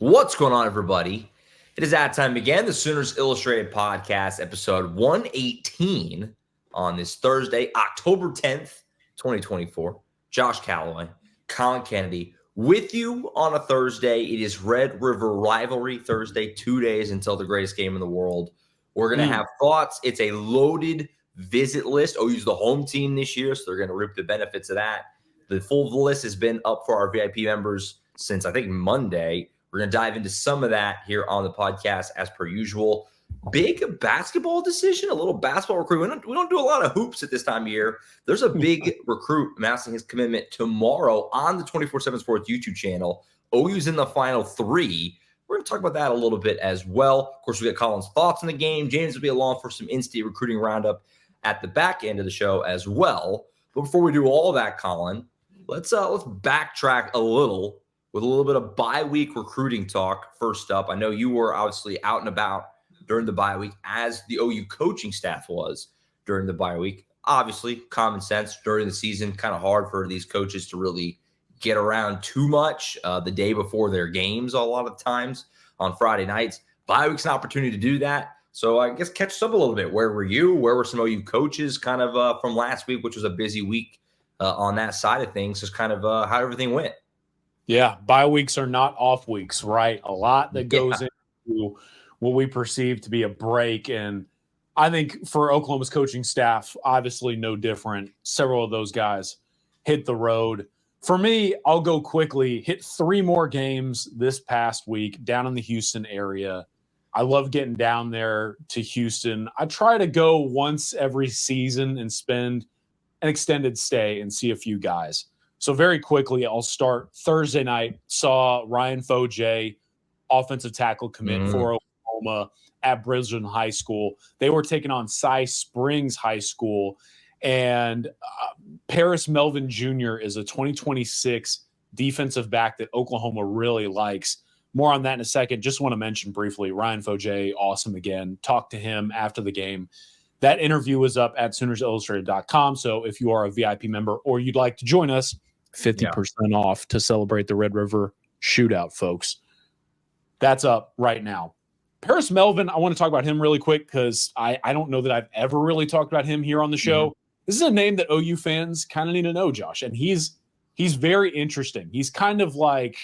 What's going on, everybody? It is that time again, the Sooners Illustrated Podcast, episode 118 on this Thursday, October 10th, 2024. Josh Callaway, Collin Kennedy, with you on a Thursday. It is Red River Rivalry Thursday, 2 days until the greatest game in the world. We're going to have thoughts. It's a loaded visit list. OU's the home team this year, so they're going to reap the benefits of that. The full list has been up for our VIP members since, I think, Monday. We're going to dive into some of that here on the podcast as per usual. Big basketball decision, a little basketball recruit. We don't do a lot of hoops at this time of year. There's a big recruit announcing his commitment tomorrow on the 24/7 Sports YouTube channel. OU's in the final three. We're going to talk about that a little bit as well. Of course, we got Collin's thoughts on the game. James will be along for some in-state recruiting roundup at the back end of the show as well. But before we do all that, Collin, let's backtrack a little with a little bit of bye-week recruiting talk. First up, I know you were obviously out and about during the bye week, as the OU coaching staff was during the bye week. Obviously, common sense during the season, kind of hard for these coaches to really get around too much the day before their games a lot of times on Friday nights. Bye week's an opportunity to do that. So I guess catch us up a little bit. Where were you? Where were some OU coaches kind of from last week, which was a busy week on that side of things? Just kind of how everything went. Yeah, bye weeks are not off weeks, right? A lot that goes into what we perceive to be a break. And I think for Oklahoma's coaching staff, obviously no different. Several of those guys hit the road. For me, I'll go quickly. Hit 3 more games this past week down in the Houston area. I love getting down there to Houston. I try to go once every season and spend an extended stay and see a few guys. So very quickly, I'll start Thursday night. Saw Ryan Foje, offensive tackle, commit for Oklahoma at Brisbane High School. They were taking on Cy Springs High School. And Paris Melvin Jr. is a 2026 defensive back that Oklahoma really likes. More on that in a second. Just want to mention briefly, Ryan Foje, awesome again. Talked to him after the game. That interview was up at SoonersIllustrated.com. So if you are a VIP member or you'd like to join us, 50% off to celebrate the Red River Shootout, folks. That's up right now. Paris Melvin, I want to talk about him really quick because I don't know that I've ever really talked about him here on the show. This is a name that OU fans kind of need to know, Josh, and he's very interesting. He's kind of like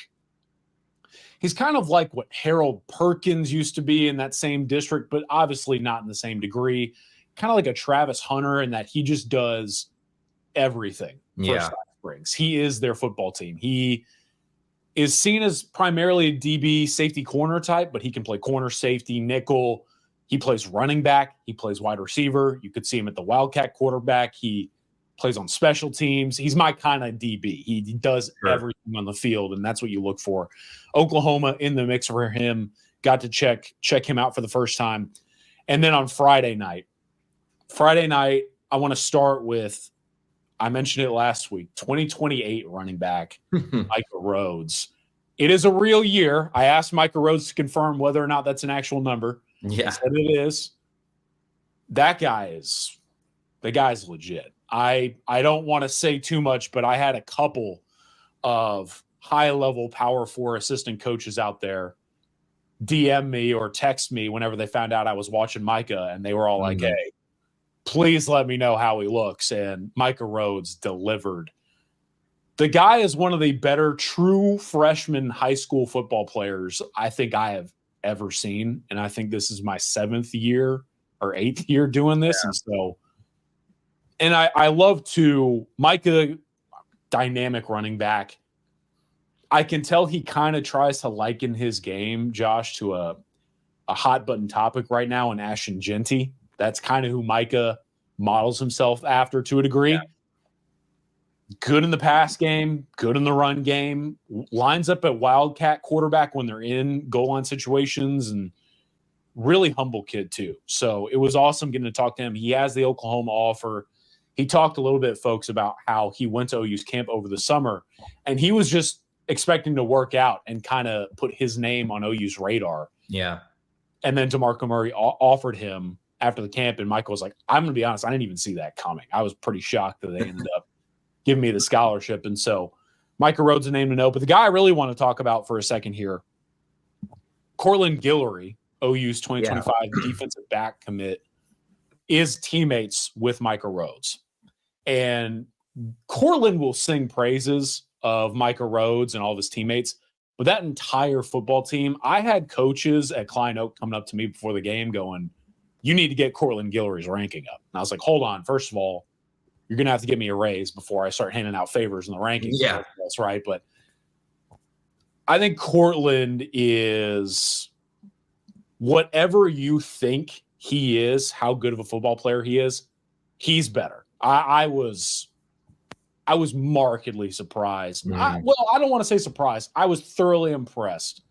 what Harold Perkins used to be in that same district, but obviously not in the same degree. Kind of like a Travis Hunter in that he just does everything for Cy Springs. He is their football team. He is seen as primarily a DB safety corner type, but he can play corner, safety, nickel. He plays running back. He plays wide receiver. You could see him at the Wildcat quarterback. He plays on special teams. He's my kind of DB. He does everything on the field, and that's what you look for. Oklahoma in the mix for him. Got to check him out for the first time. And then on Friday night, I want to start with, I mentioned it last week, 2028 running back Micah Rhodes. It is a real year. I asked Micah Rhodes to confirm whether or not that's an actual number. Yeah. He said it is. The guy's legit. I don't want to say too much, but I had a couple of high-level Power 4 assistant coaches out there DM me or text me whenever they found out I was watching Micah, and they were all like, hey, please let me know how he looks. And Micah Rhodes delivered. The guy is one of the better true freshman high school football players I think I have ever seen. And I think this is my 7th year or 8th year doing this. And I love to Micah, dynamic running back. I can tell he kind of tries to liken his game, Josh, to a hot button topic right now in Ashton Genty. That's kind of who Micah models himself after to a degree. Yeah. Good in the pass game, good in the run game, lines up at Wildcat quarterback when they're in goal line situations, and really humble kid too. So it was awesome getting to talk to him. He has the Oklahoma offer. He talked a little bit, folks, about how he went to OU's camp over the summer, and he was just expecting to work out and kind of put his name on OU's radar. Yeah. And then DeMarco Murray offered him after the camp, and Michael was like, I'm going to be honest, I didn't even see that coming. I was pretty shocked that they ended up giving me the scholarship. And so Micah Rhodes a name to know. But the guy I really want to talk about for a second here Corlin Guillory, OU's 2025 defensive back commit, is teammates with Micah Rhodes. And Corlin will sing praises of Micah Rhodes and all of his teammates, but that entire football team, I had coaches at Klein Oak coming up to me before the game going, you need to get Corlin Guillory's ranking up. And I was like, hold on. First of all, you're going to have to give me a raise before I start handing out favors in the rankings. Yeah. That's right. But I think Cortland is whatever you think he is, how good of a football player he is, he's better. I was markedly surprised. I don't want to say surprised. I was thoroughly impressed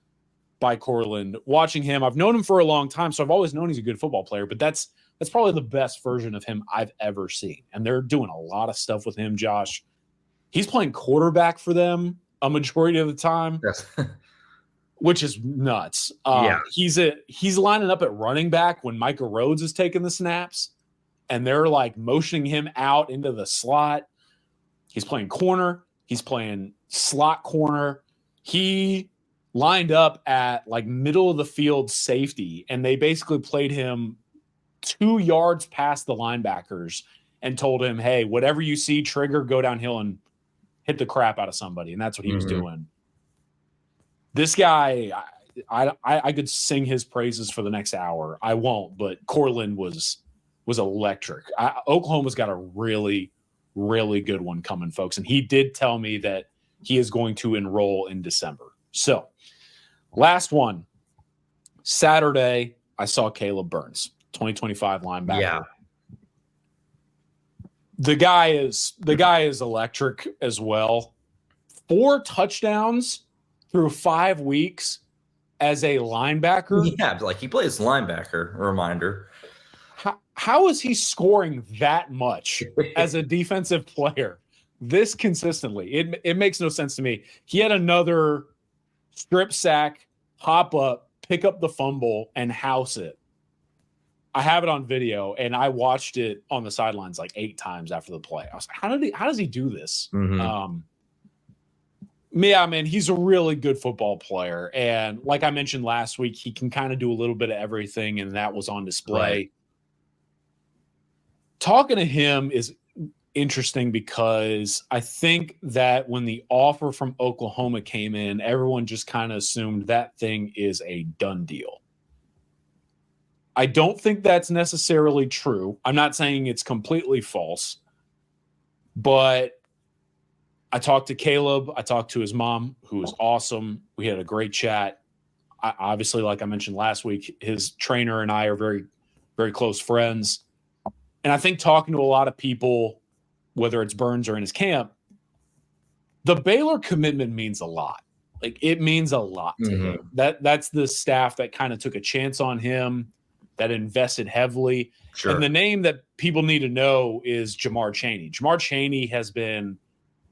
by Cortland. Watching him, I've known him for a long time, so I've always known he's a good football player, but that's probably the best version of him I've ever seen. And they're doing a lot of stuff with him, Josh. He's playing quarterback for them a majority of the time, which is nuts. He's lining up at running back when Micah Rhodes is taking the snaps, and they're like motioning him out into the slot. He's playing corner. He's playing slot corner. He lined up at like middle of the field safety, and they basically played him 2 yards past the linebackers and told him, hey, whatever you see, trigger, go downhill and hit the crap out of somebody. And that's what he was doing. This guy, I could sing his praises for the next hour. I won't, but Cortland was electric. Oklahoma's got a really, really good one coming, folks. And he did tell me that he is going to enroll in December. So last one, Saturday, I saw Caleb Burns, 2025 linebacker. Yeah. The guy is electric as well. 4 touchdowns through 5 weeks as a linebacker. Yeah, like he plays linebacker, a reminder. How is he scoring that much as a defensive player this consistently? It makes no sense to me. He had another strip sack, hop up, pick up the fumble, and house it. I have it on video, and I watched it on the sidelines like 8 times after the play. I was like, how does he do this? Yeah, man, he's a really good football player. And like I mentioned last week, he can kind of do a little bit of everything, and that was on display. Right. Talking to him is interesting because I think that when the offer from Oklahoma came in, everyone just kind of assumed that thing is a done deal. I don't think that's necessarily true. I'm not saying it's completely false, but I talked to Caleb. I talked to his mom, who was awesome. We had a great chat. Obviously, like I mentioned last week, his trainer and I are very, very close friends. And I think talking to a lot of people, whether it's Burns or in his camp, the Baylor commitment means a lot. Like, it means a lot to him. That's the staff that kind of took a chance on him, that invested heavily. Sure. And the name that people need to know is Jamar Chaney. Jamar Chaney has been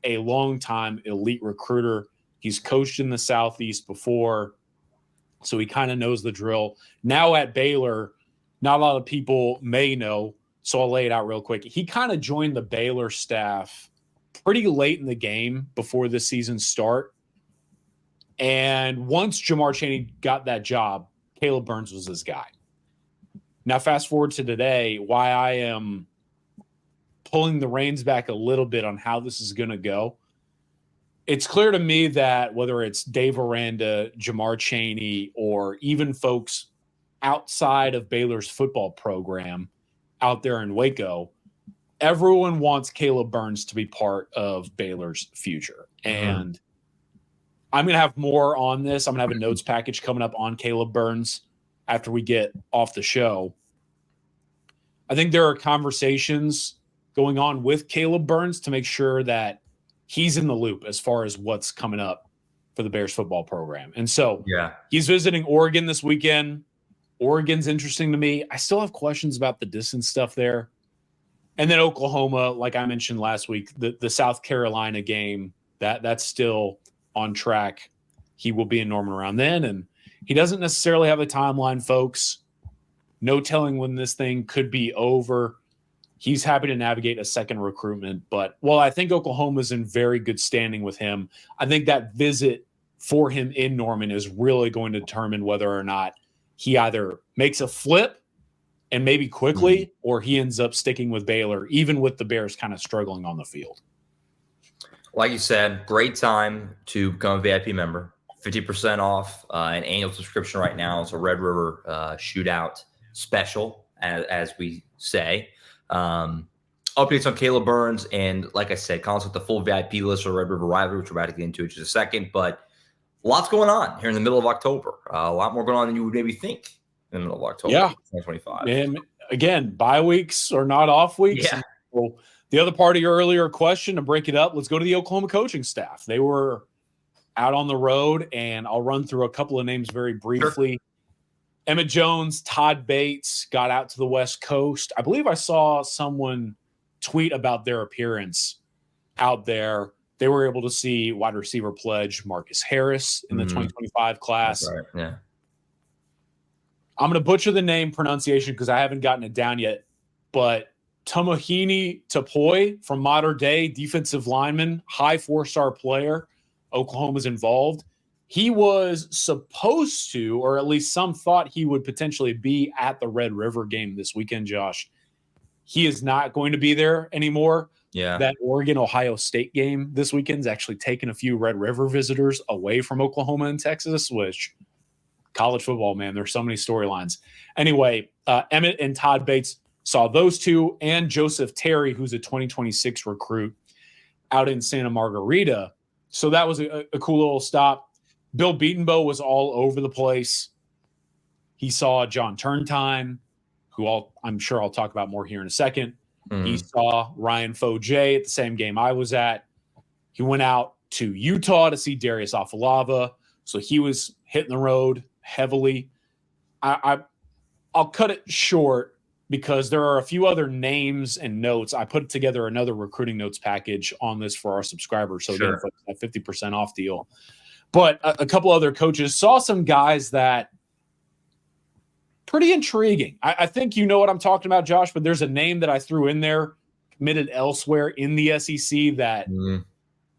a long-time elite recruiter. He's coached in the Southeast before, so he kind of knows the drill. Now at Baylor, not a lot of people may know, so I'll lay it out real quick. He kind of joined the Baylor staff pretty late in the game before this season start. And once Jamar Chaney got that job, Caleb Burns was his guy. Now, fast forward to today, why I am pulling the reins back a little bit on how this is going to go. It's clear to me that whether it's Dave Aranda, Jamar Chaney, or even folks outside of Baylor's football program out there in Waco, everyone wants Caleb Burns to be part of Baylor's future. And I'm going to have more on this. I'm going to have a notes package coming up on Caleb Burns after we get off the show. I think there are conversations going on with Caleb Burns to make sure that he's in the loop as far as what's coming up for the Bears football program. And so he's visiting Oregon this weekend. Oregon's interesting to me. I still have questions about the distance stuff there. And then Oklahoma, like I mentioned last week, the South Carolina game, that's still on track. He will be in Norman around then, and he doesn't necessarily have a timeline, folks. No telling when this thing could be over. He's happy to navigate a second recruitment. But while I think Oklahoma's in very good standing with him, I think that visit for him in Norman is really going to determine whether or not he either makes a flip and maybe quickly, or he ends up sticking with Baylor, even with the Bears kind of struggling on the field. Like you said, great time to become a VIP member. 50% off an annual subscription right now. It's a Red River shootout special, as we say. Updates on Caleb Burns, and like I said, Collin's with the full VIP list for Red River Rivalry, which we're about to get into in just a second. But lots going on here in the middle of October. A lot more going on than you would maybe think in the middle of October, 2025. And again, bye weeks are not off weeks. Yeah. So the other part of your earlier question, to break it up, let's go to the Oklahoma coaching staff. They were out on the road, and I'll run through a couple of names very briefly. Sure. Emmett Jones, Todd Bates got out to the West Coast. I believe I saw someone tweet about their appearance out there. They were able to see wide receiver pledge Marcus Harris in the 2025 class. That's right. Yeah. I'm going to butcher the name pronunciation because I haven't gotten it down yet, but Tomohini Tapoi from Modern Day, defensive lineman, high 4-star player. Oklahoma's involved. He was supposed to, or at least some thought he would potentially be at the Red River game this weekend, Josh. He is not going to be there anymore. Yeah. That Oregon-Ohio State game this weekend is actually taking a few Red River visitors away from Oklahoma and Texas, which college football, man, there's so many storylines. Anyway, Emmett and Todd Bates saw those two, and Joseph Terry, who's a 2026 recruit out in Santa Margarita. So that was a cool little stop. Bill Beatonbow was all over the place. He saw John Turntime, who I'm sure I'll talk about more here in a second. He saw Ryan Foje at the same game I was at. He went out to Utah to see Darius Afalava. So he was hitting the road heavily. I'll cut it short because there are a few other names and notes. I put together another recruiting notes package on this for our subscribers. So again, that 50% off deal. But a couple other coaches saw some guys that pretty intriguing. I think you know what I'm talking about, Josh, but there's a name that I threw in there, committed elsewhere in the SEC that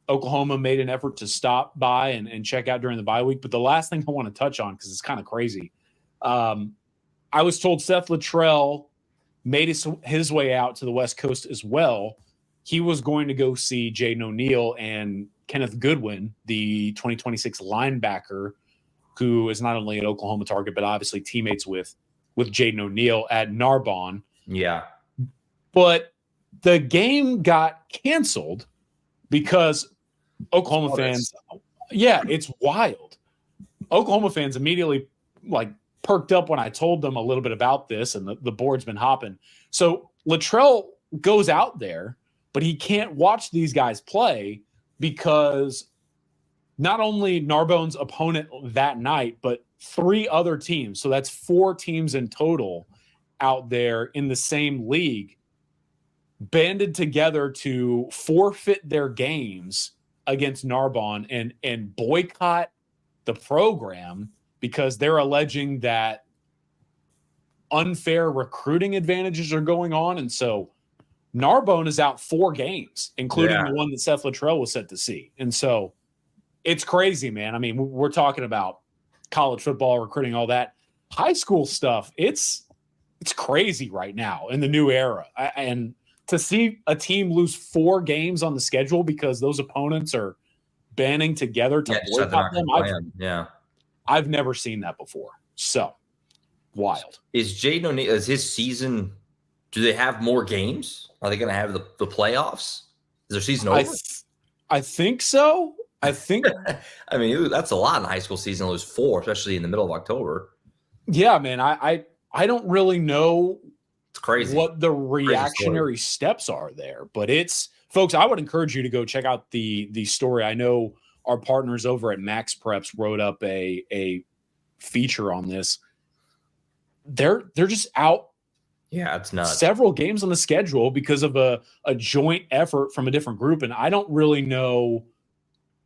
Oklahoma made an effort to stop by and check out during the bye week. But the last thing I want to touch on, because it's kind of crazy, I was told Seth Luttrell made his way out to the West Coast as well. He was going to go see Jaden O'Neal and Kenneth Goodwin, the 2026 linebacker, who is not only an Oklahoma target, but obviously teammates with Jaden O'Neal at Narbonne. Yeah. But the game got canceled because Oklahoma fans, it's wild. Oklahoma fans immediately perked up when I told them a little bit about this, and the board's been hopping. So Luttrell goes out there, but he can't watch these guys play because not only Narbonne's opponent that night, but 3 other teams. So that's 4 teams in total out there in the same league banded together to forfeit their games against Narbonne and boycott the program because they're alleging that unfair recruiting advantages are going on. And so Narbonne is out 4 games, including the one that Seth Luttrell was set to see. And so it's crazy, man. I mean, we're talking about college football, recruiting, all that. High school stuff, it's crazy right now in the new era. And to see a team lose 4 games on the schedule because those opponents are banding together to boycott them, I've never seen that before. So, wild. Is Jaden O'Neal, is his season, do they have more games? Are they going to have the playoffs? Is their season over? I think so. I think. I mean, that's a lot in high school season to lose 4, especially in the middle of October. Yeah, man. I don't really know. It's crazy what the reactionary steps are there, but it's, folks, I would encourage you to go check out the story. I know our partners over at Max Preps wrote up a feature on this. They're just out. Yeah, it's nuts. Several games on the schedule because of a joint effort from a different group. And I don't really know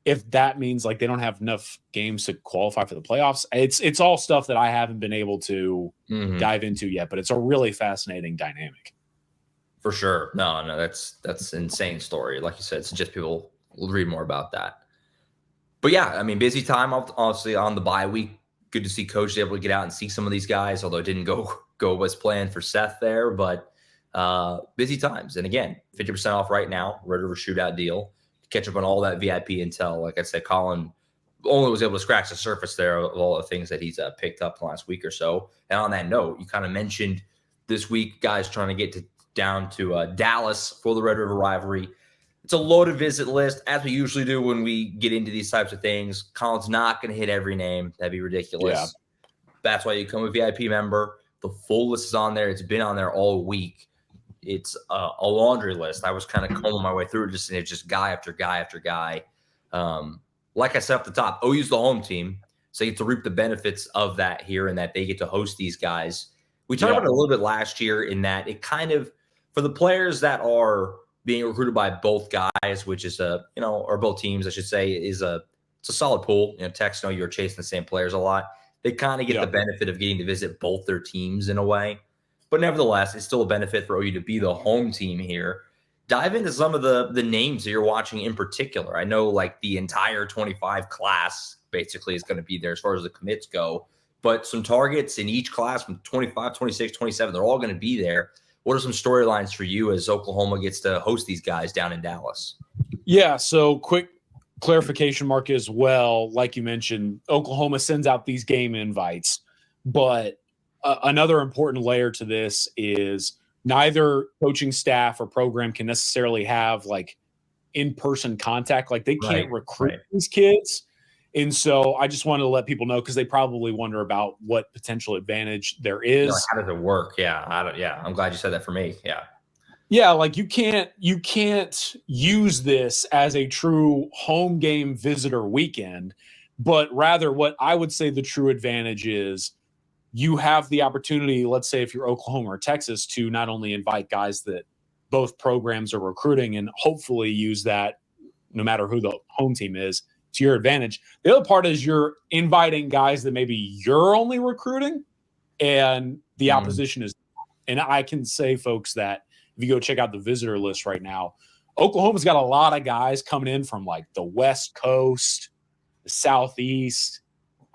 if that means they don't have enough games to qualify for the playoffs. It's all stuff that I haven't been able to dive into yet, but it's a really fascinating dynamic. For sure. No, that's an insane story. Like you said, it's just people will read more about that. But yeah, I mean, busy time obviously on the bye week. Good to see coaches able to get out and see some of these guys, although it didn't go as planned for Seth there. But busy times. And again, 50% off right now, Red River Shootout deal. Catch up on all that VIP intel. Like I said, Collin only was able to scratch the surface there of all the things that he's picked up the last week or so. And on that note, you kind of mentioned this week, guys trying to get down to Dallas for the Red River Rivalry. It's a loaded visit list, as we usually do when we get into these types of things. Collin's not going to hit every name. That'd be ridiculous. Yeah. That's why you come a VIP member. The full list is on there. It's been on there all week. It's a laundry list. I was kind of combing my way through it, and it's just guy after guy after guy. Like I said up the top, OU's the home team, so you get to reap the benefits of that here, and that they get to host these guys. We talked about it a little bit last year in that it kind of, for the players that are being recruited by both guys, which is or both teams, I should say, it's a solid pool. Texas, you're chasing the same players a lot. They kind of get the benefit of getting to visit both their teams in a way. But nevertheless, it's still a benefit for OU to be the home team here. Dive into some of the names that you're watching in particular. I know like the entire 25 class basically is going to be there as far as the commits go. But some targets in each class from 25, 26, 27, they're all going to be there. What are some storylines for you as Oklahoma gets to host these guys down in Dallas? Yeah, so quick clarification mark as well. Like you mentioned, Oklahoma sends out these game invites. But another important layer to this is neither coaching staff or program can necessarily have like in-person contact. Like they can't recruit these kids. And so I just wanted to let people know, because they probably wonder about what potential advantage there is. How does it work? Yeah. I'm glad you said that for me. Yeah. Yeah. Like you can't use this as a true home game visitor weekend, but rather what I would say the true advantage is you have the opportunity, let's say if you're Oklahoma or Texas, to not only invite guys that both programs are recruiting and hopefully use that no matter who the home team is to your advantage. The other part is you're inviting guys that maybe you're only recruiting and the opposition is. And I can say, folks, that if you go check out the visitor list right now, Oklahoma's got a lot of guys coming in from like the West Coast, the Southeast.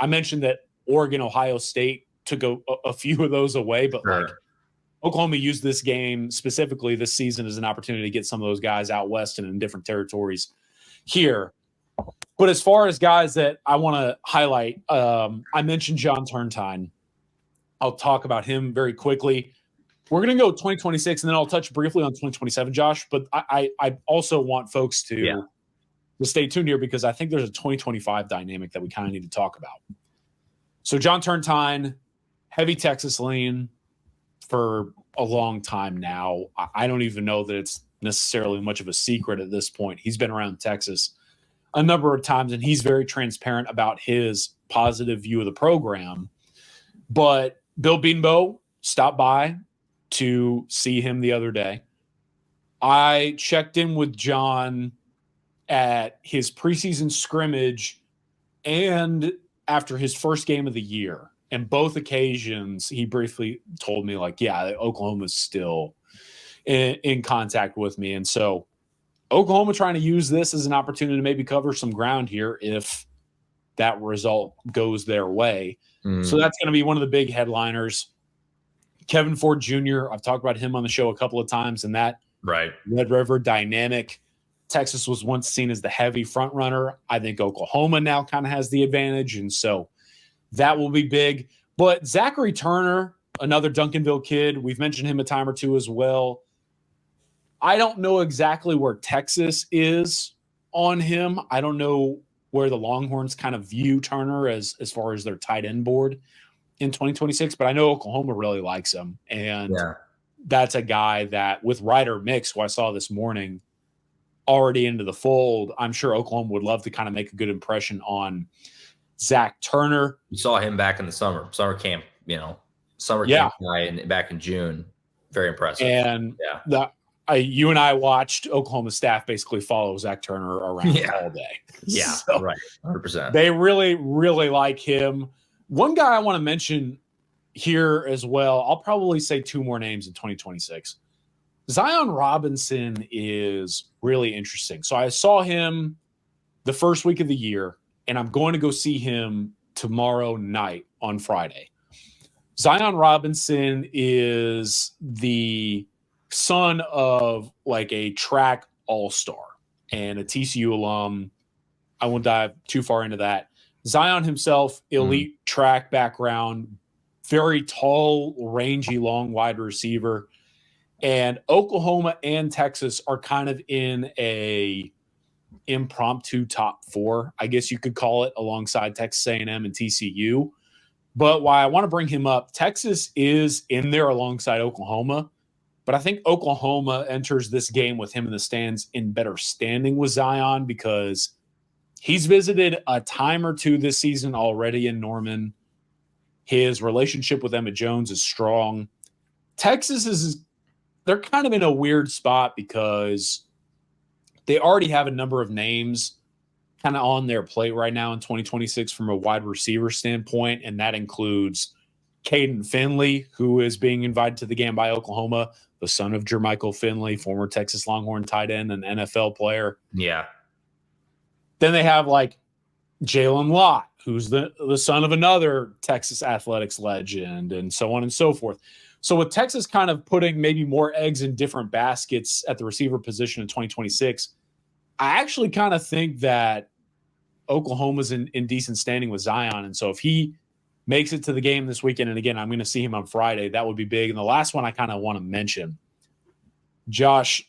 I mentioned that Oregon, Ohio State took a few of those away, but like Oklahoma used this game specifically this season as an opportunity to get some of those guys out west and in different territories here. But as far as guys that I want to highlight, I mentioned John Turntine. I'll talk about him very quickly. We're going to go 2026, and then I'll touch briefly on 2027, Josh. But I also want folks to stay tuned here, because I think there's a 2025 dynamic that we kind of need to talk about. So John Turntine, heavy Texas lean for a long time now. I don't even know that it's necessarily much of a secret at this point. He's been around Texas a number of times, and he's very transparent about his positive view of the program. But Bill Beanbo stopped by to see him the other day. I checked in with John at his preseason scrimmage and after his first game of the year. And both occasions, he briefly told me, like, yeah, Oklahoma's still in contact with me. And so Oklahoma trying to use this as an opportunity to maybe cover some ground here if that result goes their way. So that's going to be one of the big headliners. Kevin Ford Jr., I've talked about him on the show a couple of times, and that Red River dynamic. Texas was once seen as the heavy front runner. I think Oklahoma now kind of has the advantage, and so that will be big. But Zachary Turner, another Duncanville kid, we've mentioned him a time or two as well. I don't know exactly where Texas is on him. I don't know where the Longhorns kind of view Turner as far as their tight end board in 2026, but I know Oklahoma really likes him. And that's a guy that with Ryder Mix, who I saw this morning, already into the fold, I'm sure Oklahoma would love to kind of make a good impression on Zach Turner. You saw him back in the summer camp, camp guy back in June. Very impressive. And you and I watched Oklahoma staff basically follow Zach Turner around all day. Yeah, so right. 100%. They really, really like him. One guy I want to mention here as well, I'll probably say two more names in 2026. Zion Robinson is really interesting. So I saw him the first week of the year. and I'm going to go see him tomorrow night on Friday. Zion Robinson is the son of like a track all-star and a TCU alum. I won't dive too far into that. Zion himself, elite track background, very tall, rangy, long wide receiver. And Oklahoma and Texas are kind of in a impromptu top 4, I guess you could call it, alongside Texas A&M and TCU. But why I want to bring him up, Texas is in there alongside Oklahoma, but I think Oklahoma enters this game with him in the stands in better standing with Zion because he's visited a time or two this season already in Norman. His relationship with Emma Jones is strong. Texas they're kind of in a weird spot because they already have a number of names kind of on their plate right now in 2026 from a wide receiver standpoint, and that includes Caden Finley, who is being invited to the game by Oklahoma, the son of Jermichael Finley, former Texas Longhorn tight end and NFL player. Yeah. Then they have like Jalen Lott, who's the son of another Texas athletics legend, and so on and so forth. So with Texas kind of putting maybe more eggs in different baskets at the receiver position in 2026, I actually kind of think that Oklahoma's in decent standing with Zion. And so if he makes it to the game this weekend, and again, I'm going to see him on Friday, that would be big. And the last one I kind of want to mention, Josh,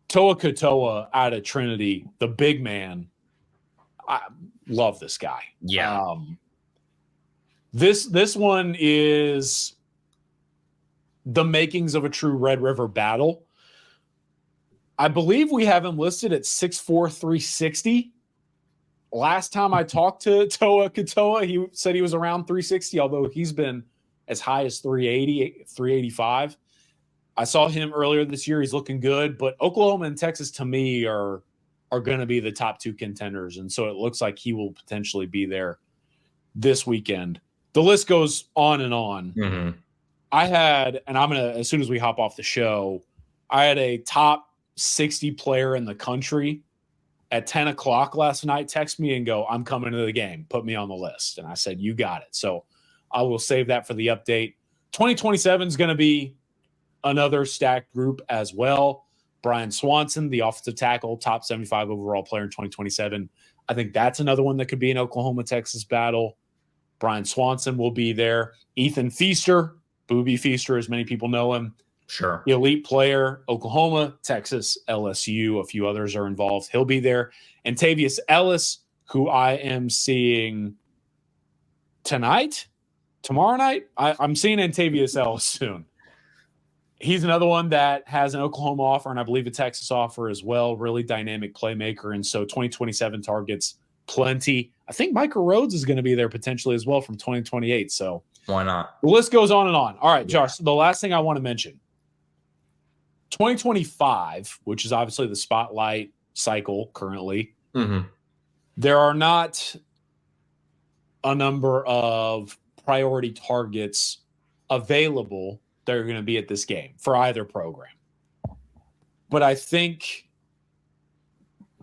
Toa Katoa out of Trinity, the big man. I love this guy. Yeah. This one is the makings of a true Red River battle. I believe we have him listed at 6'4", 360. Last time I talked to Toa Katoa, he said he was around 360, although he's been as high as 380, 385. I saw him earlier this year. He's looking good, but Oklahoma and Texas to me are going to be the top 2 contenders. And so it looks like he will potentially be there this weekend. The list goes on and on. Mm-hmm. I had, and I'm going to, as soon as we hop off the show, I had a top 60 player in the country at 10 o'clock last night text me and go, I'm coming to the game. Put me on the list. And I said, you got it. So I will save that for the update. 2027 is going to be another stacked group as well. Brian Swanson, the offensive tackle, top 75 overall player in 2027. I think that's another one that could be an Oklahoma-Texas battle. Brian Swanson will be there. Ethan Feaster, Booby Feaster, as many people know him. Sure. Elite player, Oklahoma, Texas, LSU, a few others are involved. He'll be there. And Tavius Ellis, who I am seeing tomorrow night. I'm seeing Tavius Ellis soon. He's another one that has an Oklahoma offer and I believe a Texas offer as well. Really dynamic playmaker. And so 2027 targets plenty. I think Micah Rhodes is going to be there potentially as well from 2028. So why not? The list goes on and on. All right, Josh, the last thing I want to mention, 2025, which is obviously the spotlight cycle currently, there are not a number of priority targets available that are going to be at this game for either program. But I think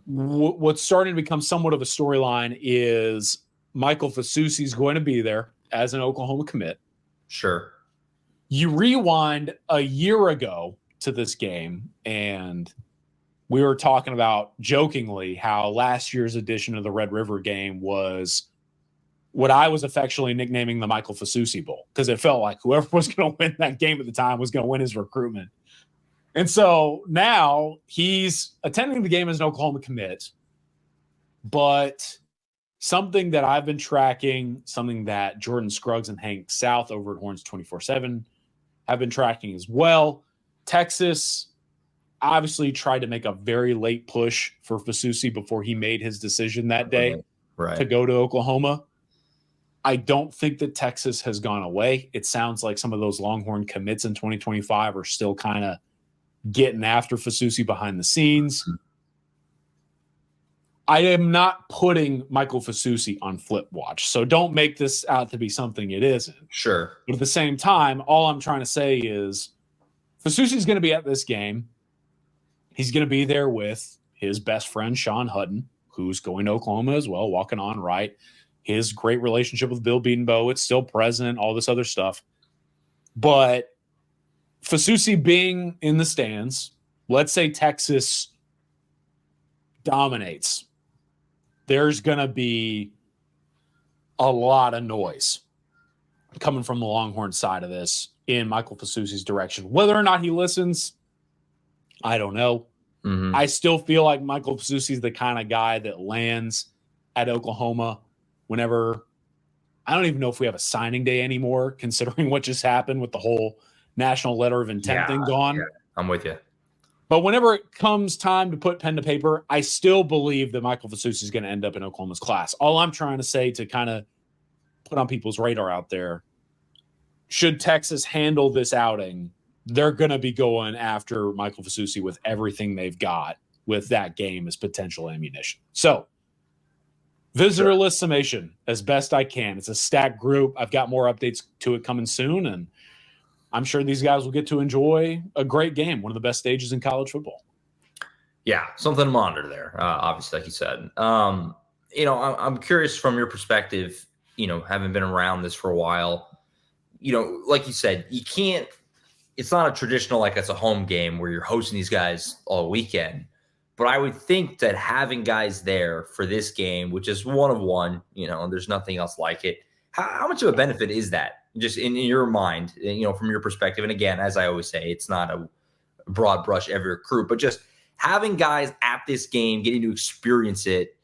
what's starting to become somewhat of a storyline is Michael Fasusi is going to be there as an Oklahoma commit. Sure. You rewind a year ago to this game, and we were talking about jokingly how last year's edition of the Red River game was what I was affectionately nicknaming the Michael Fasusi Bowl, because it felt like whoever was going to win that game at the time was going to win his recruitment. And so now he's attending the game as an Oklahoma commit, but something that I've been tracking, something that Jordan Scruggs and Hank South over at Horns 24/7 have been tracking as well. Texas obviously tried to make a very late push for Fasusi before he made his decision that day to go to Oklahoma. I don't think that Texas has gone away. It sounds like some of those Longhorn commits in 2025 are still kind of getting after Fasusi behind the scenes. I am not putting Michael Fasusi on flip watch, so don't make this out to be something it isn't. Sure. But at the same time, all I'm trying to say is Fasusi is going to be at this game. He's going to be there with his best friend, Sean Hutton, who's going to Oklahoma as well, walking on, right? His great relationship with Bill Bedenbaugh, it's still present, all this other stuff. But Fasusi being in the stands, let's say Texas dominates, there's going to be a lot of noise coming from the Longhorn side of this in Michael Fasusi's direction. Whether or not he listens, I don't know. Mm-hmm. I still feel like Michael Fasusi's the kind of guy that lands at Oklahoma whenever – I don't even know if we have a signing day anymore, considering what just happened with the whole national letter of intent thing gone. Yeah, I'm with you. But whenever it comes time to put pen to paper, I still believe that Michael Fasusi is going to end up in Oklahoma's class. All I'm trying to say to kind of put on people's radar out there, should Texas handle this outing, they're going to be going after Michael Fasusi with everything they've got with that game as potential ammunition. So, visitor list summation as best I can. It's a stacked group. I've got more updates to it coming soon, and I'm sure these guys will get to enjoy a great game, one of the best stages in college football. Yeah, something to monitor there, obviously, like you said. I'm curious from your perspective, having been around this for a while, like you said, you can't – it's not a traditional, like it's a home game where you're hosting these guys all weekend. But I would think that having guys there for this game, which is one of one, there's nothing else like it. How much of a benefit is that just in your mind, from your perspective? And again, as I always say, it's not a broad brush every recruit, but just having guys at this game, getting to experience it,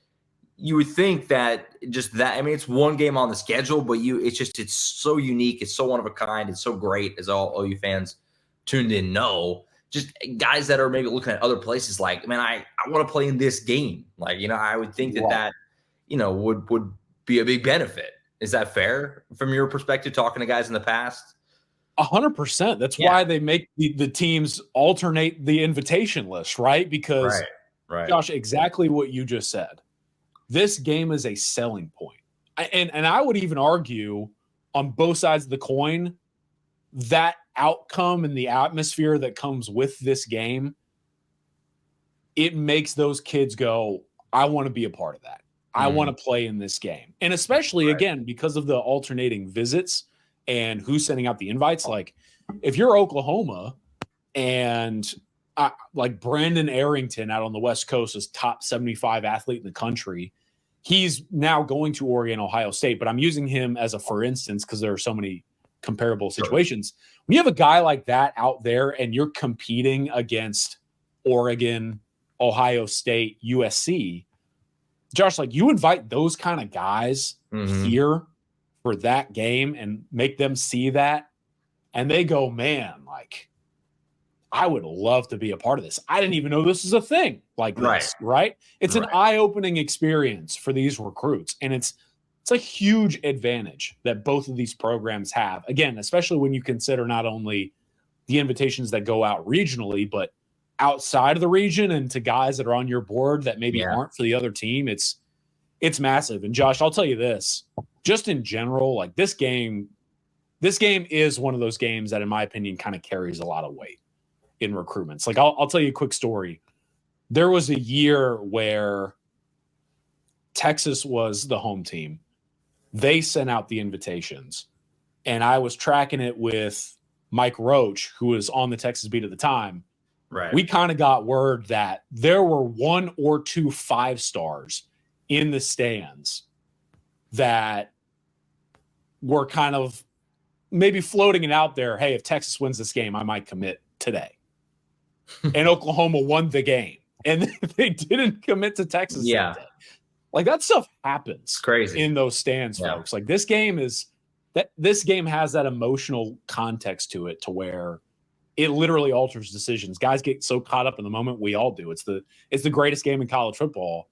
you would think that just that, I mean, it's one game on the schedule, but it's so unique. It's so one of a kind. It's so great, as all you fans tuned in know. Just guys that are maybe looking at other places like, man, I want to play in this game. Like, I would think that would be a big benefit. Is that fair from your perspective, talking to guys in the past? 100%. That's why they make the teams alternate the invitation list, right? Because, right. Josh, exactly what you just said. This game is a selling point. And I would even argue on both sides of the coin, that outcome and the atmosphere that comes with this game, it makes those kids go, I want to be a part of that. I want to play in this game. And especially, again, because of the alternating visits and who's sending out the invites. Like, if you're Oklahoma and like Brandon Arrington out on the West Coast is top 75 athlete in the country, he's now going to Oregon, Ohio State. But I'm using him as a for instance because there are so many comparable situations. When you have a guy like that out there and you're competing against Oregon, Ohio State, USC, Josh, like, you invite those kind of guys here for that game and make them see that, and they go, man, like, I would love to be a part of this. I didn't even know this was a thing like this, right? It's an eye-opening experience for these recruits, and it's a huge advantage that both of these programs have. Again, especially when you consider not only the invitations that go out regionally, but outside of the region and to guys that are on your board that maybe aren't for the other team. It's massive. And Josh, I'll tell you this, just in general, like this game is one of those games that, in my opinion, kind of carries a lot of weight in recruitments. Like, I'll tell you a quick story. There was a year where Texas was the home team. They sent out the invitations, and I was tracking it with Mike Roach, who was on the Texas beat at the time. Right. We kind of got word that there were 1 or 2 5-stars in the stands that were kind of maybe floating it out there. Hey, if Texas wins this game, I might commit today. And Oklahoma won the game, and they didn't commit to Texas that day. Like, that stuff happens. It's crazy in those stands, folks. Like, this game has that emotional context to it, to where it literally alters decisions. Guys get so caught up in the moment. We all do. It's the greatest game in college football.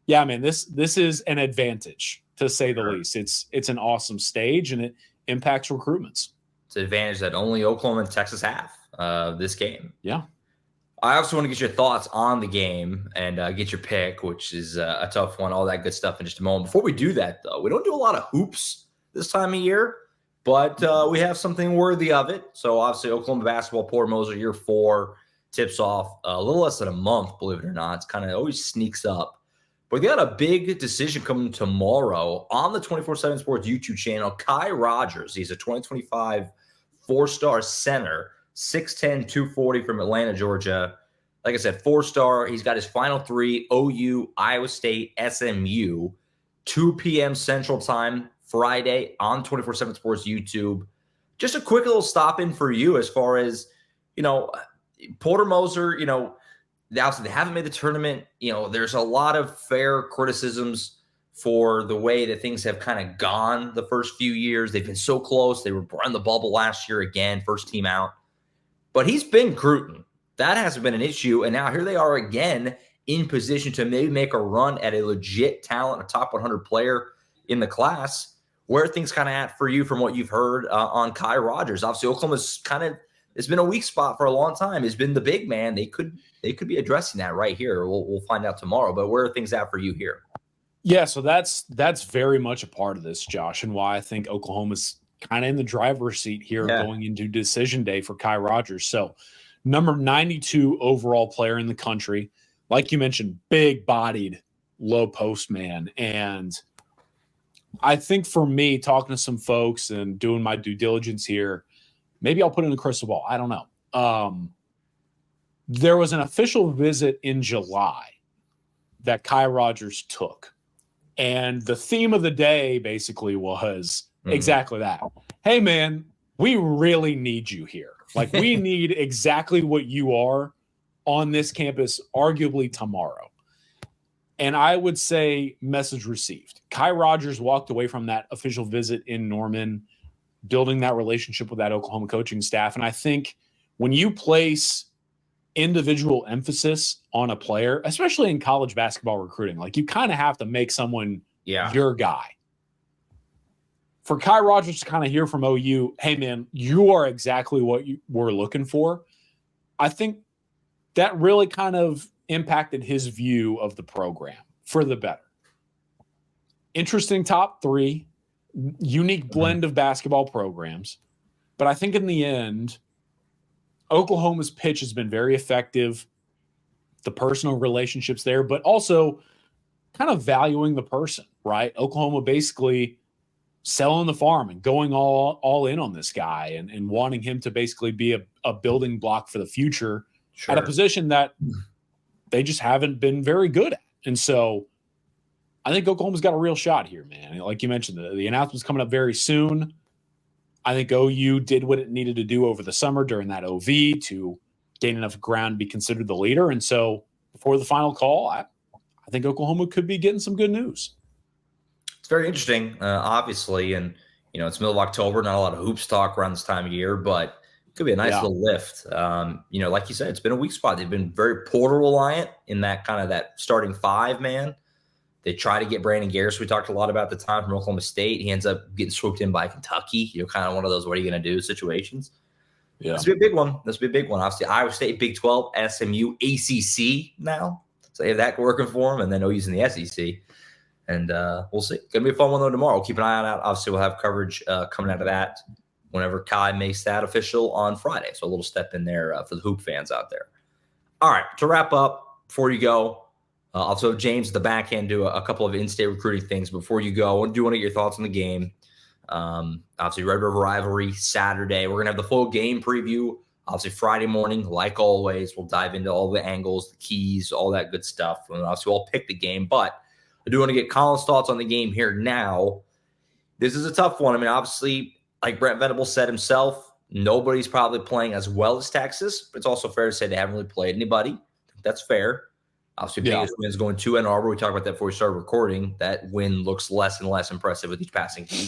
Yeah, man, this is an advantage, to say the least. It's an awesome stage, and it impacts recruitments. It's an advantage that only Oklahoma and Texas have, this game. Yeah. I also want to get your thoughts on the game and get your pick, which is a tough one, all that good stuff in just a moment. Before we do that, though, we don't do a lot of hoops this time of year, but we have something worthy of it. So, obviously, Oklahoma basketball, Porter Moser, year 4, tips off a little less than a month, believe it or not. It's kind of always sneaks up. But they got a big decision coming tomorrow on the 24/7 Sports YouTube channel. Kai Rogers, he's a 2025 four-star center, 6'10", 240 from Atlanta, Georgia. Like I said, four-star. He's got his final three: OU, Iowa State, SMU. 2 p.m. Central Time, Friday on 24/7 Sports YouTube. Just a quick little stop-in for you as far as, Porter Moser, obviously they haven't made the tournament. There's a lot of fair criticisms for the way that things have kind of gone the first few years. They've been so close. They were on the bubble last year again, first team out. But he's been Cruton. That hasn't been an issue. And now here they are again in position to maybe make a run at a legit talent, a top 100 player in the class. Where are things kind of at for you from what you've heard on Kai Rogers? Obviously, Oklahoma's it's been a weak spot for a long time. It's been the big man. They could be addressing that right here. We'll find out tomorrow. But where are things at for you here? Yeah, so that's very much a part of this, Josh, and why I think Oklahoma's kind of in the driver's seat here going into decision day for Kai Rogers. So number 92 overall player in the country. Like you mentioned, big-bodied, low post man. And I think for me, talking to some folks and doing my due diligence here, maybe I'll put in a crystal ball. I don't know. There was an official visit in July that Kai Rogers took. And the theme of the day basically was exactly that. Hey, man, we really need you here. Like, we need exactly what you are on this campus, arguably tomorrow. And I would say message received. Kai Rogers walked away from that official visit in Norman, building that relationship with that Oklahoma coaching staff. And I think when you place individual emphasis on a player, especially in college basketball recruiting, like you kind of have to make someone your guy. For Kai Rogers to kind of hear from OU, hey, man, you are exactly what you were looking for. I think that really kind of impacted his view of the program for the better. Interesting top three, unique blend of basketball programs. But I think in the end, Oklahoma's pitch has been very effective, the personal relationships there, but also kind of valuing the person, right? Oklahoma basically selling the farm and going all in on this guy and wanting him to basically be a building block for the future at a position that they just haven't been very good at. And so I think Oklahoma's got a real shot here, man. Like you mentioned, the announcement's coming up very soon. I think OU did what it needed to do over the summer during that OV to gain enough ground to be considered the leader. And so before the final call, I think Oklahoma could be getting some good news. It's very interesting, obviously. And, it's middle of October, not a lot of hoops talk around this time of year, but it could be a nice little lift. Like you said, it's been a weak spot. They've been very Porter reliant in that kind of that starting five, man. They try to get Brandon Garris. We talked a lot about the time from Oklahoma State. He ends up getting swooped in by Kentucky. Kind of one of those what are you going to do situations. Yeah. This will be a big one. Obviously, Iowa State, Big 12, SMU, ACC now. So they have that working for them. And then OU's in the SEC. And we'll see. Going to be a fun one, though, tomorrow. Keep an eye on that. Obviously, we'll have coverage coming out of that whenever Kai makes that official on Friday. So a little step in there for the hoop fans out there. All right, to wrap up, before you go, also James at the back end do a couple of in-state recruiting things. Before you go, I do want to get your thoughts on the game. Obviously, Red River Rivalry Saturday. We're going to have the full game preview. Obviously, Friday morning, like always, we'll dive into all the angles, the keys, all that good stuff. And obviously, we'll pick the game. But I do want to get Collin's thoughts on the game here now. This is a tough one. I mean, obviously, like Brent Venables said himself, nobody's probably playing as well as Texas. But it's also fair to say they haven't really played anybody. That's fair. Obviously, biggest win is going to Ann Arbor. We talked about that before we started recording. That win looks less and less impressive with each passing game.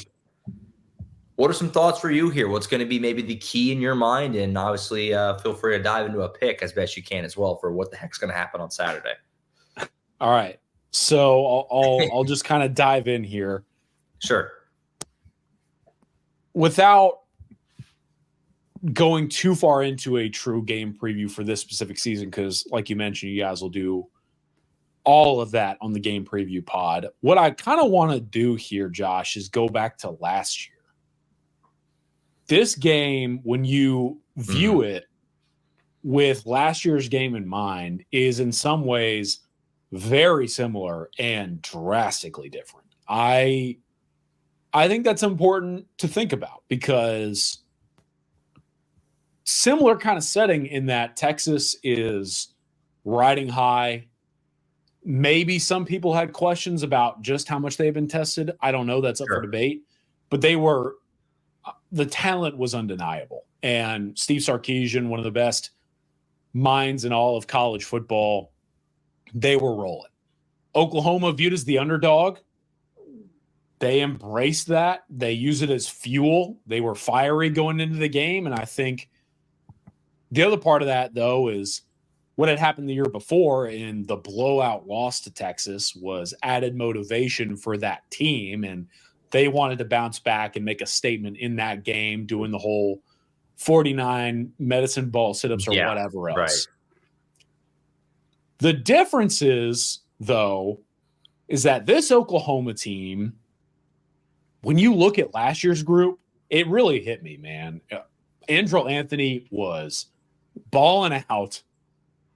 What are some thoughts for you here? What's going to be maybe the key in your mind? And obviously, feel free to dive into a pick as best you can as well for what the heck's going to happen on Saturday. All right. So I'll just kind of dive in here. Sure. Without going too far into a true game preview for this specific season, because like you mentioned, you guys will do all of that on the game preview pod. What I kind of want to do here, Josh, is go back to last year. This game, when you view it with last year's game in mind, is in some ways very similar and drastically different. I think that's important to think about because similar kind of setting in that Texas is riding high. Maybe some people had questions about just how much they've been tested. I don't know. That's up for debate. But the talent was undeniable. And Steve Sarkisian, one of the best minds in all of college football, they were rolling. Oklahoma viewed as the underdog. They embraced that. They use it as fuel. They were fiery going into the game. And I think the other part of that, though, is what had happened the year before in the blowout loss to Texas was added motivation for that team. And they wanted to bounce back and make a statement in that game, doing the whole 49 medicine ball sit-ups or whatever else. Right. The difference is, though, is that this Oklahoma team, when you look at last year's group, it really hit me, man. Andrel Anthony was balling out.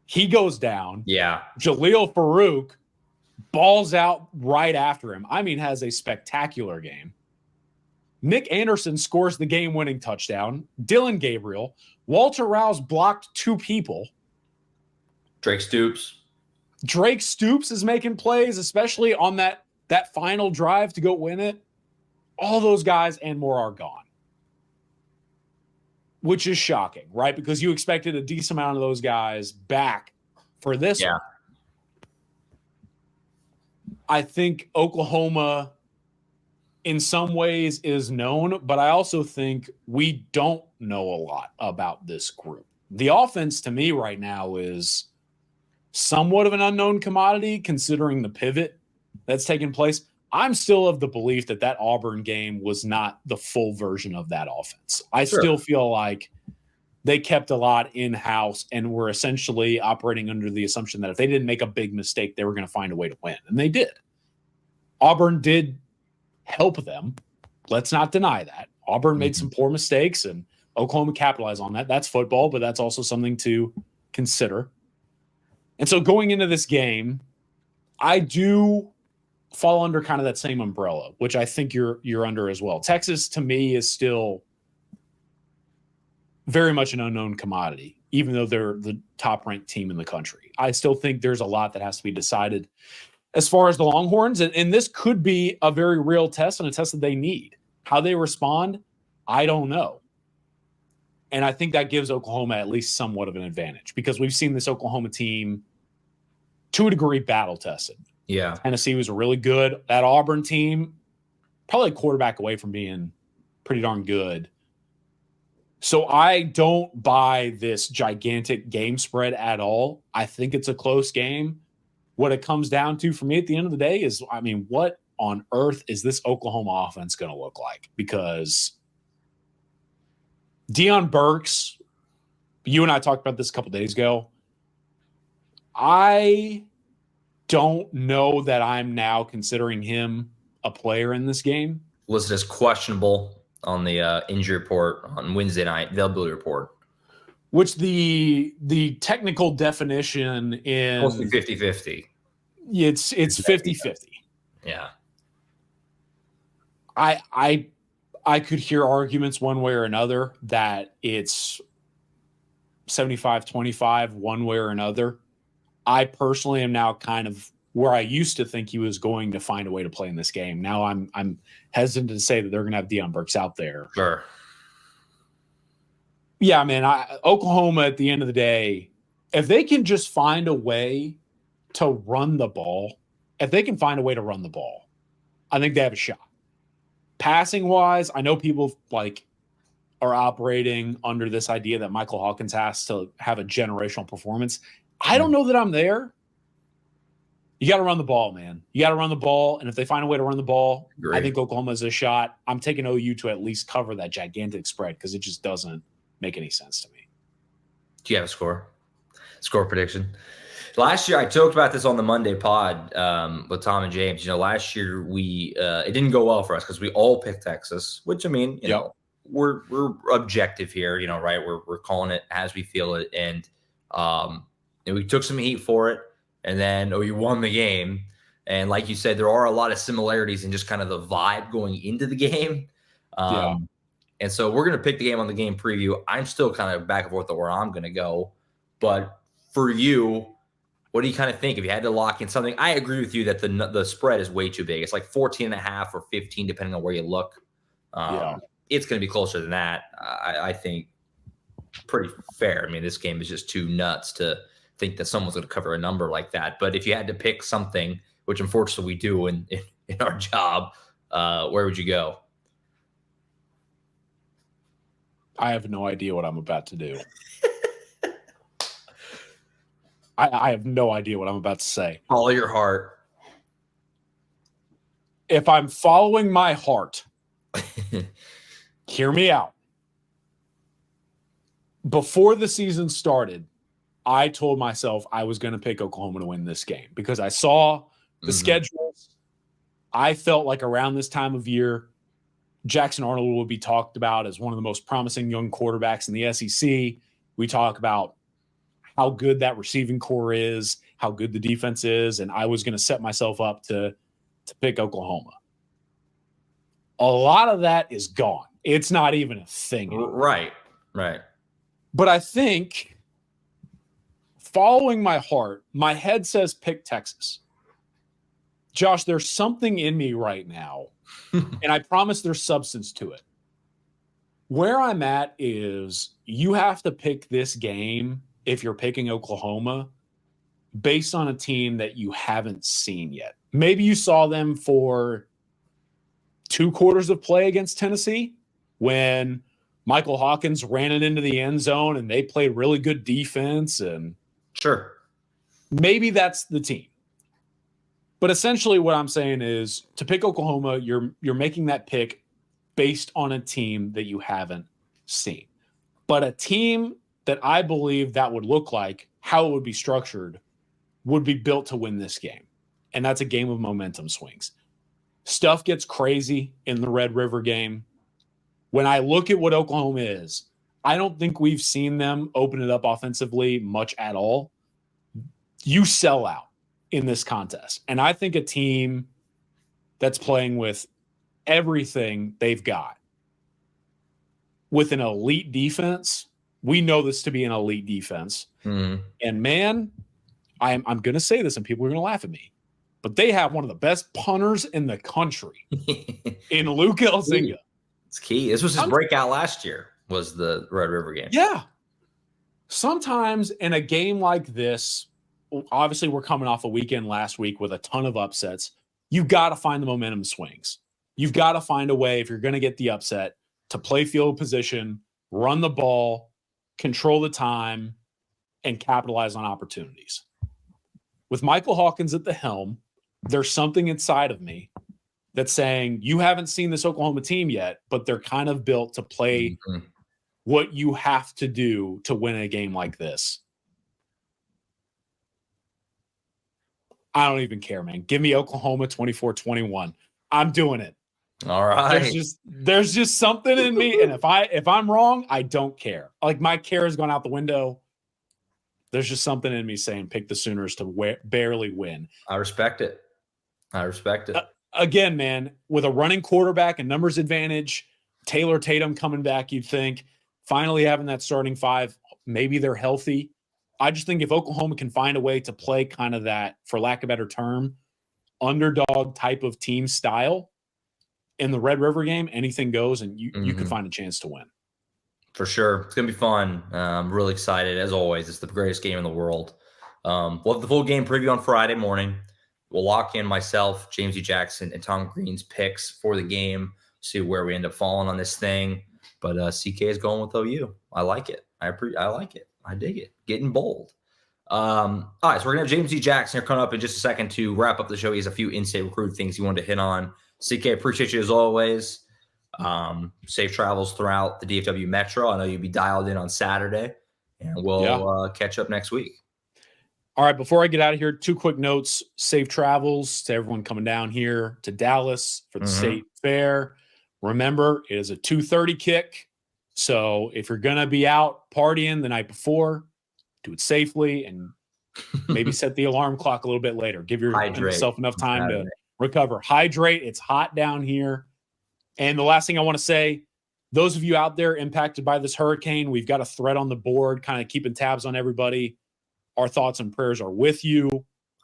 He goes down. Yeah. Jaleel Farouk balls out right after him. I mean, has a spectacular game. Nick Anderson scores the game-winning touchdown. Dylan Gabriel. Walter Rouse blocked 2 people. Drake Stoops is making plays, especially on that final drive to go win it. All those guys and more are gone, which is shocking, right? Because you expected a decent amount of those guys back for this one. I think Oklahoma in some ways is known, but I also think we don't know a lot about this group. The offense to me right now is somewhat of an unknown commodity considering the pivot that's taken place. I'm still of the belief that Auburn game was not the full version of that offense. I still feel like they kept a lot in-house and were essentially operating under the assumption that if they didn't make a big mistake, they were going to find a way to win. And they did. Auburn did help them. Let's not deny that. Auburn made some poor mistakes and Oklahoma capitalized on that. That's football, but that's also something to consider. And so going into this game, I do fall under kind of that same umbrella, which I think you're under as well. Texas, to me, is still very much an unknown commodity, even though they're the top-ranked team in the country. I still think there's a lot that has to be decided as far as the Longhorns, and this could be a very real test and a test that they need. How they respond, I don't know. And I think that gives Oklahoma at least somewhat of an advantage because we've seen this Oklahoma team, to a degree, battle-tested. Yeah. Tennessee was really good. That Auburn team, probably a quarterback away from being pretty darn good. So I don't buy this gigantic game spread at all. I think it's a close game. What it comes down to for me at the end of the day is, I mean, what on earth is this Oklahoma offense going to look like? Because Deion Burks, you and I talked about this a couple days ago. I don't know that I'm now considering him a player in this game. Listed as questionable on the injury report on Wednesday night, availability report. Which the technical definition in Mostly 50-50. It's 50-50. Yeah. I could hear arguments one way or another that it's 75-25 one way or another. I personally am now kind of where I used to think he was going to find a way to play in this game. Now I'm hesitant to say that they're going to have Deion Burks out there. Sure. Yeah, man, Oklahoma at the end of the day, if they can just find a way to run the ball, I think they have a shot. Passing-wise, I know people are operating under this idea that Michael Hawkins has to have a generational performance. I don't know that I'm there. You got to run the ball, man. You got to run the ball, and if they find a way to run the ball, Great. I think Oklahoma is a shot. I'm taking OU to at least cover that gigantic spread because it just doesn't make any sense to me. Do you have a score prediction? Last year, I talked about this on the Monday pod with Tom and James. Last year it didn't go well for us because we all picked Texas, which I mean, you know, we're objective here, right? We're calling it as we feel it, and we took some heat for it. and then you won the game. And like you said, there are a lot of similarities in just kind of the vibe going into the game. And so we're going to pick the game on the game preview. I'm still kind of back and forth on where I'm going to go. But for you, what do you kind of think? If you had to lock in something, I agree with you that the spread is way too big. It's like 14.5 or 15, depending on where you look. It's going to be closer than that. I think pretty fair. I mean, this game is just too nuts to think that someone's going to cover a number like that. But if you had to pick something, which unfortunately we do in our job, where would you go? I have no idea what I'm about to do. I have no idea what I'm about to say. Follow your heart. If I'm following my heart, hear me out. Before the season started, I told myself I was going to pick Oklahoma to win this game because I saw the schedules. I felt like around this time of year, Jackson Arnold will be talked about as one of the most promising young quarterbacks in the SEC. We talk about how good that receiving core is, how good the defense is, and I was going to set myself up to pick Oklahoma. A lot of that is gone. It's not even a thing anymore. Right. But I think following my heart, my head says pick Texas. Josh, there's something in me right now, and I promise there's substance to it. Where I'm at is you have to pick this game if you're picking Oklahoma based on a team that you haven't seen yet. Maybe you saw them for 2 quarters of play against Tennessee when Michael Hawkins ran it into the end zone and they played really good defense. And sure, maybe that's the team. But essentially what I'm saying is to pick Oklahoma, you're making that pick based on a team that you haven't seen. But a team that I believe that would look like, how it would be structured, would be built to win this game. And that's a game of momentum swings. Stuff gets crazy in the Red River game. When I look at what Oklahoma is, I don't think we've seen them open it up offensively much at all. You sell out in this contest. And I think a team that's playing with everything they've got with an elite defense, we know this to be an elite defense. And man, I'm going to say this and people are going to laugh at me, but they have one of the best punters in the country in Luke Elzinga. It's key. This was his breakout last year, was the Red River game. Yeah. Sometimes in a game like this, obviously we're coming off a weekend last week with a ton of upsets. You've got to find the momentum swings. You've got to find a way, if you're going to get the upset, to play field position, run the ball, control the time, and capitalize on opportunities. With Michael Hawkins at the helm, there's something inside of me that's saying you haven't seen this Oklahoma team yet, but they're kind of built to play what you have to do to win a game like this. I don't even care, man. Give me Oklahoma 24-21. I'm doing it. All right. There's just something in me, and if I'm wrong, I don't care. Like my care has gone out the window. There's just something in me saying pick the Sooners to barely win. I respect it. Again, man, with a running quarterback and numbers advantage, Taylor Tatum coming back, you'd think finally having that starting 5, maybe they're healthy. I just think if Oklahoma can find a way to play kind of that, for lack of a better term, underdog type of team style in the Red River game, anything goes, and you can find a chance to win. For sure. It's going to be fun. I'm really excited. As always, it's the greatest game in the world. We'll have the full game preview on Friday morning. We'll lock in myself, James E. Jackson, and Tom Green's picks for the game, see where we end up falling on this thing. But CK is going with OU. I like it. I like it. I dig it. Getting bold. All right, so we're going to have James E. Jackson here coming up in just a second to wrap up the show. He has a few in-state recruit things he wanted to hit on. CK, appreciate you as always. Safe travels throughout the DFW Metro. I know you'll be dialed in on Saturday, and we'll catch up next week. All right, before I get out of here, 2 quick notes. Safe travels to everyone coming down here to Dallas for the state fair. Remember, it is a 2:30 kick. So if you're going to be out partying the night before, do it safely and Maybe set the alarm clock a little bit later. Give yourself enough time to recover. Hydrate. It's hot down here. And the last thing I want to say, those of you out there impacted by this hurricane, we've got a thread on the board, kind of keeping tabs on everybody. Our thoughts and prayers are with you.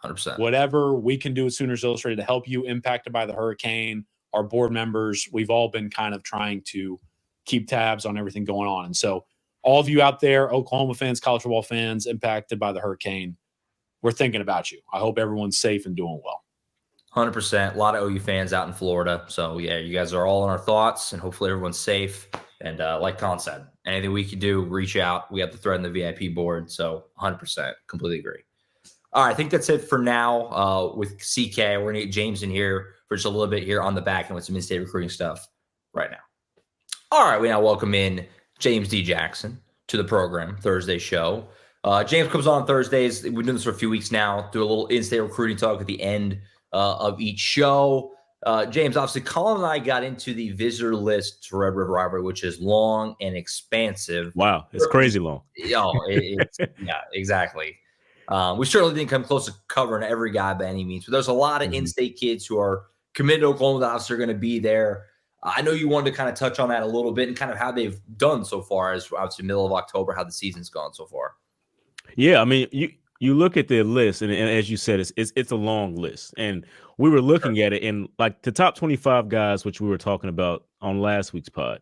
100%. Whatever we can do at Sooners Illustrated to help you impacted by the hurricane, our board members, we've all been kind of trying to keep tabs on everything going on. And so all of you out there, Oklahoma fans, college football fans impacted by the hurricane, we're thinking about you. I hope everyone's safe and doing well. 100%. A lot of OU fans out in Florida. So, yeah, you guys are all in our thoughts, and hopefully everyone's safe. And like Collin said, anything we can do, reach out. We have the thread in the VIP board. So 100%. Completely agree. All right. I think that's it for now with CK. We're going to get James in here for just a little bit here on the back and with some in-state recruiting stuff right now. All right. We now welcome in James D. Jackson to the program, Thursday show. James comes on Thursdays. We've been doing this for a few weeks now. Do a little in-state recruiting talk at the end of each show. James, obviously, Collin and I got into the visitor list to Red River Rivalry, which is long and expansive. Wow, it's crazy long. Yeah, exactly. We certainly didn't come close to covering every guy by any means, but there's a lot of in-state kids who are committed to Oklahoma that obviously are going to be there. I know you wanted to kind of touch on that a little bit and kind of how they've done so far, as obviously middle of October, how the season's gone so far. Yeah, I mean, you look at the list, and as you said, it's a long list. And we were looking at it, and like the top 25 guys, which we were talking about on last week's pod,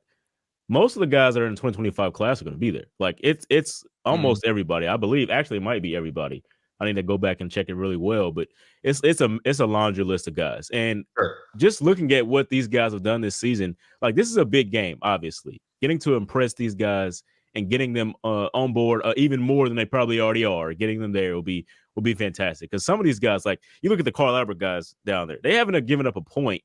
most of the guys that are in the 2025 class are going to be there. Like it's almost everybody. I believe actually it might be everybody. I need to go back and check it really well, but it's a laundry list of guys. And just looking at what these guys have done this season, like this is a big game, obviously. Getting to impress these guys and getting them on board even more than they probably already are, getting them there will be fantastic. Because some of these guys, like you look at the Carl Albert guys down there, they haven't given up a point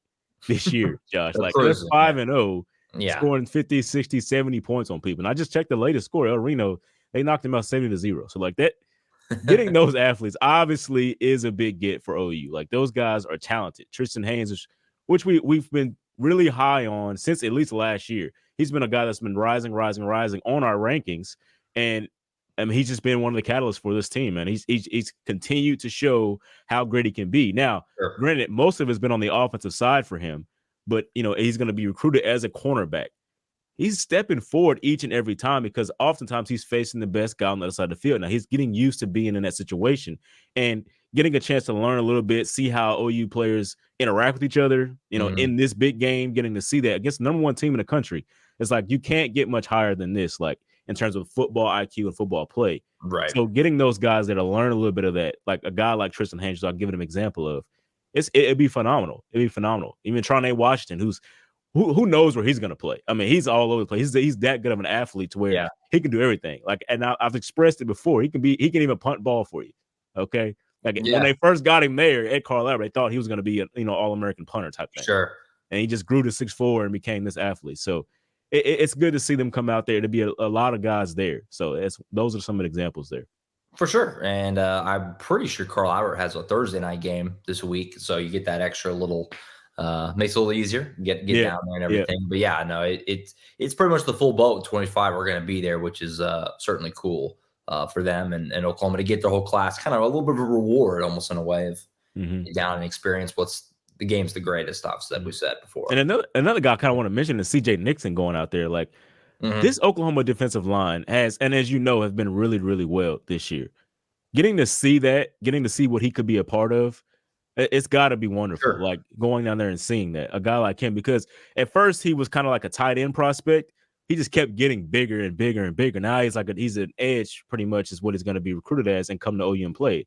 this year, Josh. Like they're 5-0, scoring 50, 60, 70 points on people. And I just checked the latest score. El Reno, they knocked them out 70-0. So like that, getting those athletes obviously is a big get for OU. Like those guys are talented. Tristan Haynes, which we've been really high on since at least last year. He's been a guy that's been rising on our rankings, and I mean he's just been one of the catalysts for this team. And he's continued to show how great he can be. Now, granted, most of it's been on the offensive side for him, but he's going to be recruited as a cornerback. He's stepping forward each and every time because oftentimes he's facing the best guy on the other side of the field. Now he's getting used to being in that situation and getting a chance to learn a little bit, see how OU players interact with each other, in this big game, getting to see that against the number one team in the country. It's like you can't get much higher than this, like in terms of football IQ and football play. Right. So getting those guys there to learn a little bit of that, like a guy like Tristan Haynes, I'll give it an example of, it'd be phenomenal. It'd be phenomenal. Even Trane Washington, who knows where he's going to play. I mean, he's all over the place. He's that good of an athlete to where he can do everything. Like, and I've expressed it before. He can even punt ball for you. Okay. Like when they first got him there at Carl Albert, they thought he was going to be an All-American punter type thing. Sure. And he just grew to 6'4" and became this athlete. So it's good to see them come out there. To be a lot of guys there. So those are some of the examples there. For sure. And I'm pretty sure Carl Albert has a Thursday night game this week. So you get that extra little makes it a little easier, get down there and everything. But it's pretty much the full boat. 25 are going to be there, which is certainly cool for them and Oklahoma to get their whole class, kind of a little bit of a reward almost in a way of get down and experience the game's the greatest stuff that we said before. And another guy I kind of want to mention is CJ Nixon going out there. Like this Oklahoma defensive line has been really, really well this year. Getting to see what he could be a part of, it's got to be wonderful. Sure. Like going down there and seeing that a guy like him, because at first he was kind of like a tight end prospect. He just kept getting bigger and bigger and bigger. Now he's an edge, pretty much is what he's going to be recruited as and come to OU and play.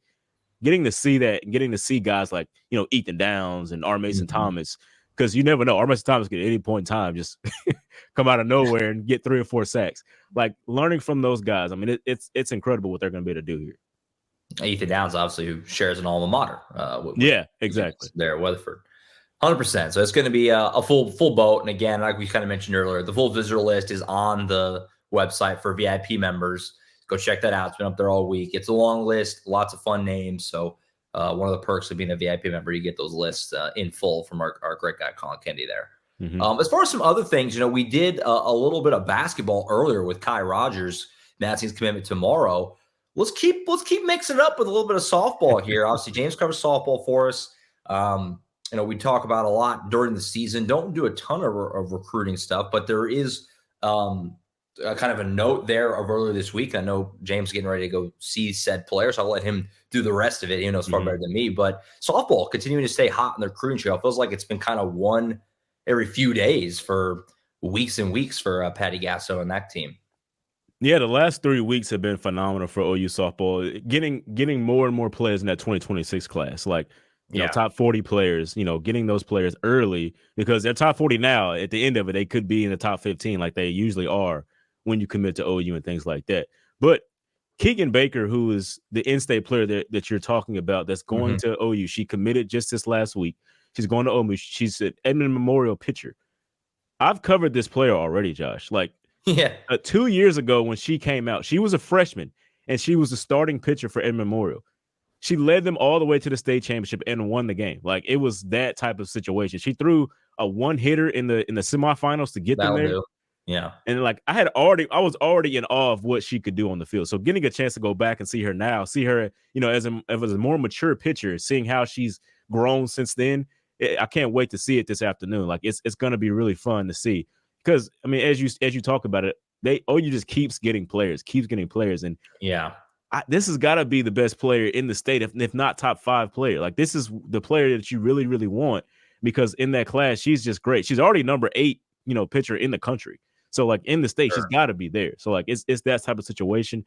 Getting to see that, and getting to see guys like Ethan Downs and R. Mason Thomas, because you never know. R. Mason Thomas could at any point in time just come out of nowhere and get 3 or 4 sacks. Like learning from those guys, I mean, it's incredible what they're going to be able to do here. Ethan Downs, obviously, who shares an alma mater. Exactly. There at Weatherford. 100%. So it's going to be a full boat. And again, like we kind of mentioned earlier, the full visitor list is on the website for VIP members. Go check that out. It's been up there all week. It's a long list, lots of fun names. So one of the perks of being a VIP member, you get those lists in full from our great guy, Collin Kennedy there. As far as some other things, we did a little bit of basketball earlier with Kai Rogers, announcing his commitment tomorrow. let's keep mixing it up with a little bit of softball here. Obviously, James covers softball for us. We talk about a lot during the season. Don't do a ton of recruiting stuff, but there is kind of a note there of earlier this week. I know James is getting ready to go see said player, so I'll let him do the rest of it. He knows far better than me. But softball continuing to stay hot in their recruiting trail. Feels like it's been kind of one every few days for weeks and weeks for Patty Gasso and that team. Yeah, the last 3 weeks have been phenomenal for OU softball. Getting more and more players in that 2026 class, like top 40 players. Getting those players early because they're top 40 now. At the end of it, they could be in the top 15 like they usually are when you commit to OU and things like that. But Keegan Baker, who is the in-state player that you're talking about, that's going to OU. She committed just this last week. She's going to OU. She's an Edmond Memorial pitcher. I've covered this player already, Josh. 2 years ago when she came out, she was a freshman and she was the starting pitcher for Edmond Memorial. She led them all the way to the state championship and won the game. It was that type of situation. She threw a one-hitter in the semifinals to get them there. Yeah. And I was already in awe of what she could do on the field. So getting a chance to go back and see her now, see her, as a more mature pitcher, seeing how she's grown since then, I can't wait to see it this afternoon. It's going to be really fun to see because as you talk about it, OU just keeps getting players. And this has got to be the best player in the state, if not top 5 player. This is the player that you really, really want because in that class, she's just great. She's already number 8, pitcher in the country. So in the state, she's got to be there. So it's that type of situation.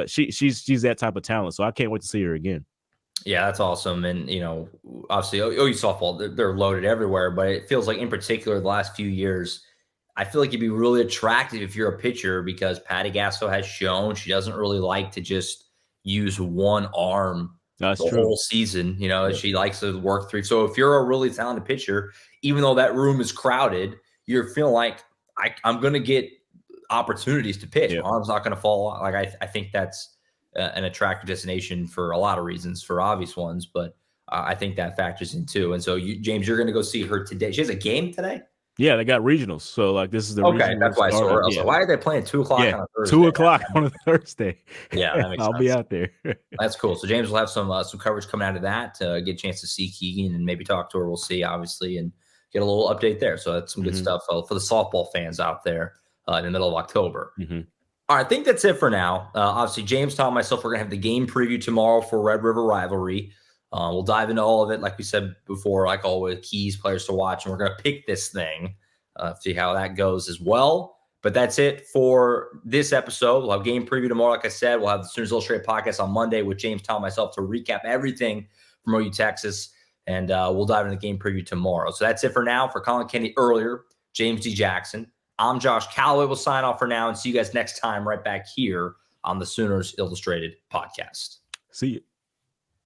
She's that type of talent. So I can't wait to see her again. Yeah, that's awesome. And, obviously OU softball, they're loaded everywhere, but it feels like in particular the last few years, I feel like it'd be really attractive if you're a pitcher because Patty Gasso has shown she doesn't really like to just use one arm whole season. She likes to work through. So if you're a really talented pitcher, even though that room is crowded, you're feeling like I'm going to get opportunities to pitch. My arm's not going to fall. I think that's an attractive destination for a lot of reasons, for obvious ones, but I think that factors in too. And so James, you're going to go see her today. She has a game today? Yeah, they got regionals. So this is the okay. That's why I saw her. I was like, why are they playing 2 o'clock on a Thursday? 2 o'clock on a Thursday. Yeah, that makes I'll sense. be out there. That's cool. So James will have some coverage coming out of that. Get a chance to see Keegan and maybe talk to her. We'll see, obviously, and get a little update there. So that's some good stuff for the softball fans out there in the middle of October. All right, I think that's it for now. Obviously, James, Tom, and myself, we're going to have the game preview tomorrow for Red River Rivalry. We'll dive into all of it, like we said before, like always, keys, players to watch, and we're going to pick this thing, see how that goes as well. But that's it for this episode. We'll have game preview tomorrow. Like I said, we'll have the Sooners Illustrated podcast on Monday with James, Tom, and myself to recap everything from OU Texas, and we'll dive into the game preview tomorrow. So that's it for now. For Collin Kennedy earlier, James D. Jackson, I'm Josh Callaway. We'll sign off for now and see you guys next time right back here on the Sooners Illustrated podcast. See you.